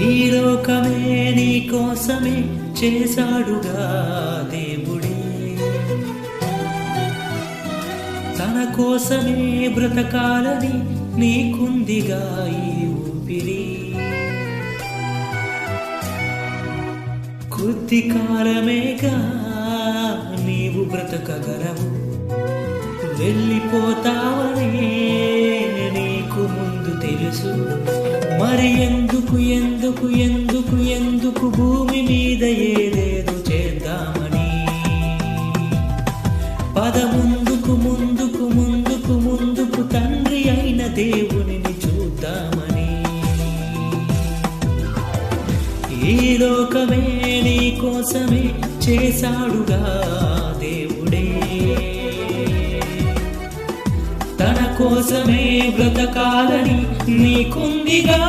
ఈ లోకమే నీ కోసమే చేశాడుగా దేవుడే, తన కోసమే బ్రతకాలని నీకుందిగా ఈ ఊపిరి. కొద్ది కాలమేగా నీవు బ్రతకగలవు, వెళ్ళిపోతావనే నీకు ముందు తెలుసు. మరి ఎందుకు ఎందుకు ఎందుకు ఎందుకు భూమి మీద ఏదేదో చేద్దామని. పద ముందుకు ముందుకు ముందుకు ముందుకు తండ్రి అయిన దేవునిని చూద్దామని. ఈ లోకమే నీ కోసమే చేశాడుగా దేవుడే, తన కోసమే బ్రతకాలని నీకుందిగా